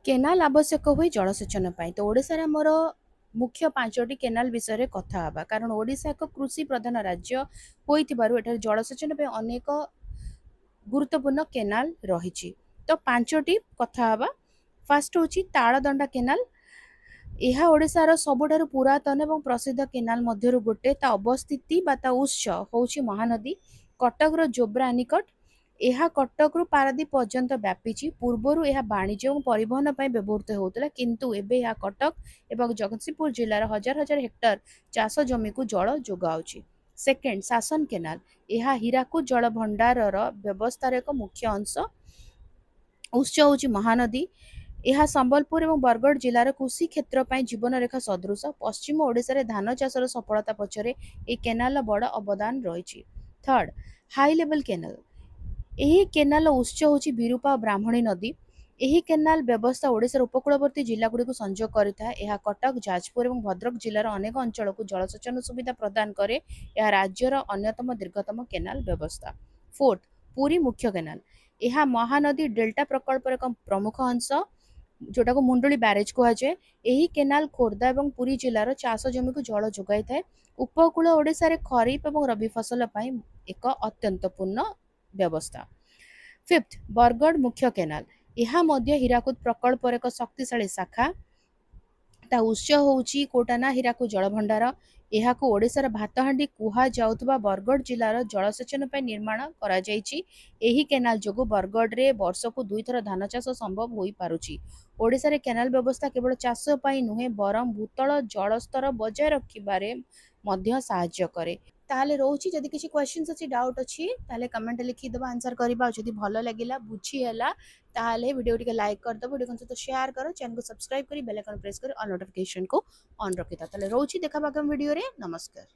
Canal आवश्यक हुए जलसेचन पाई तो ओडिशा रे हमर मुख्य पांचटी केनाल विषय रे कथा हबा कारण ओडिशा एक कृषि प्रधान राज्य होइतिबारु एठार जलसेचन पे अनेक गुरुत्वपूर्ण केनाल रहिछि तो पांचटी कथा हबा। फास्ट होछि ताळदंडा केनाल। ଏହା ଓଡ଼ିଶାର ସବୁଠାରୁ ପୁରାତନ ଏବଂ ପ୍ରସିଦ୍ଧ କେନାଲ ମଧ୍ୟରୁ ଗୋଟେ। ତା ଅବସ୍ଥିତି ବା ତା ଉତ୍ସ ହେଉଛି ମହାନଦୀ କଟକର ଜୋବ୍ରା ନିକଟ। ଏହା କଟକରୁ ପାରାଦୀପ ପର୍ଯ୍ୟନ୍ତ ବ୍ୟାପିଛି। ପୂର୍ବରୁ ଏହା ବାଣିଜ୍ୟ ଏବଂ ପରିବହନ ପାଇଁ ବ୍ୟବହୃତ ହେଉଥିଲା କିନ୍ତୁ ଏବେ ଏହା କଟକ ଏବଂ ଜଗତସିଂହପୁର ଜିଲ୍ଲାର ହଜାର ହଜାର ହେକ୍ଟର ଚାଷ ଜମିକୁ ଜଳ ଯୋଗାଉଛି। ସେକେଣ୍ଡ ଶାସନ କେନାଲ। ଏହା ହୀରାକୁଦ ଜଳ ଭଣ୍ଡାରର ବ୍ୟବସ୍ଥାର ଏକ ମୁଖ୍ୟ ଅଂଶ। ଉତ୍ସ ହେଉଛି ମହାନଦୀ। ଏହା ସମ୍ବଲପୁର ଏବଂ ବରଗଡ଼ ଜିଲ୍ଲାର କୃଷି କ୍ଷେତ୍ର ପାଇଁ ଜୀବନରେଖା ସଦୃଶ। ପଶ୍ଚିମ ଓଡ଼ିଶାରେ ଧାନ ଚାଷର ସଫଳତା ପଛରେ ଏହି କେନାଲର ବଡ଼ ଅବଦାନ ରହିଛି। Third high level canal. ଏହି କେନାଲର ଉତ୍ସ ହେଉଛି ବିରୂପା ଓ ବ୍ରାହ୍ମଣୀ ନଦୀ। ଏହି କେନାଲ ବ୍ୟବସ୍ଥା ଓଡ଼ିଶାର ଉପକୂଳବର୍ତ୍ତୀ ଜିଲ୍ଲାଗୁଡ଼ିକୁ ସଂଯୋଗ କରିଥାଏ। ଏହା କଟକ ଯାଜପୁର ଏବଂ ଭଦ୍ରକ ଜିଲ୍ଲାର ଅନେକ ଅଞ୍ଚଳକୁ ଜଳସେଚନ ସୁବିଧା ପ୍ରଦାନ କରେ। ଏହା ରାଜ୍ୟର ଅନ୍ୟତମ ଦୀର୍ଘତମ କେନାଲ ବ୍ୟବସ୍ଥା। ଫୋର୍ଥ ପୁରୀ ମୁଖ୍ୟ କେନାଲ। ଏହା ମହାନଦୀ ଡେଲ୍ଟା ପ୍ରକଳ୍ପର ଏକ ପ୍ରମୁଖ ଅଂଶ ଯୋଉଟାକୁ ମୁଣ୍ଡୁଳି ବ୍ୟାରେଜ କୁହାଯାଏ। ଏହି କେନାଲ ଖୋର୍ଦ୍ଧା ଏବଂ ପୁରୀ ଜିଲ୍ଲାର ଚାଷ ଜମିକୁ ଜଳ ଯୋଗାଇଥାଏ। ଉପକୂଳ ଓଡ଼ିଶାରେ ଖରିଫ ଏବଂ ରବି ଫସଲ ପାଇଁ ଏକ ଅତ୍ୟନ୍ତ ପୂର୍ଣ୍ଣ ବ୍ୟବସ୍ଥା। ଫିଫ୍ଥ ବରଗଡ଼ ମୁଖ୍ୟ କେନାଲ। ଏହା ମଧ୍ୟ ହୀରାକୁଦ ପ୍ରକଳ୍ପର ଏକ ଶକ୍ତିଶାଳୀ ଶାଖା। ତା ଉତ୍ସ ହେଉଛି କୋଉଟା ନା ହୀରାକୁଦ ଜଳଭଣ୍ଡାର। ଏହାକୁ ଓଡ଼ିଶାର ଭାତହାଣ୍ଡି କୁହାଯାଉଥିବା ବରଗଡ଼ ଜିଲ୍ଲାର ଜଳସେଚନ ପାଇଁ ନିର୍ମାଣ କରାଯାଇଛି। ଏହି କେନାଲ ଯୋଗୁଁ ବରଗଡ଼ରେ ବର୍ଷକୁ 2 ଥର ଧାନ ଚାଷ ସମ୍ଭବ ହୋଇପାରୁଛି। ଓଡ଼ିଶାରେ କେନାଲ ବ୍ୟବସ୍ଥା କେବଳ ଚାଷ ପାଇଁ ନୁହେଁ ବରଂ ଭୂତଳ ଜଳସ୍ତର ବଜାୟ ରଖିବାରେ ମଧ୍ୟ ସାହାଯ୍ୟ କରେ। ତାହେଲେ ରହୁଛି ଯଦି କିଛି କ୍ୱେଶ୍ଚିନ୍ସ ଅଛି ଡାଉଟ୍ ଅଛି ତାହେଲେ କମେଣ୍ଟ ଲେଖିଦେବା ଆନ୍ସର କରିବା। ଆଉ ଯଦି ଭଲ ଲାଗିଲା ବୁଝି ହେଲା ତାହେଲେ ଭିଡ଼ିଓ ଟିକେ ଲାଇକ୍ କରିଦେବ, ଭିଡ଼ିଓ ସହିତ ସେୟାର କର, ଚ୍ୟାନେଲକୁ ସବସ୍କ୍ରାଇବ କରି ବେଲ୍ ଆଇକନ୍ ପ୍ରେସ୍ କରି ଅଲ୍ ନୋଟିଫିକେସନକୁ ଅନ୍ ରଖିଥା। ତାହେଲେ ରହୁଛି ଦେଖା ଆଗାମୀ ଭିଡ଼ିଓରେ। ନମସ୍କାର।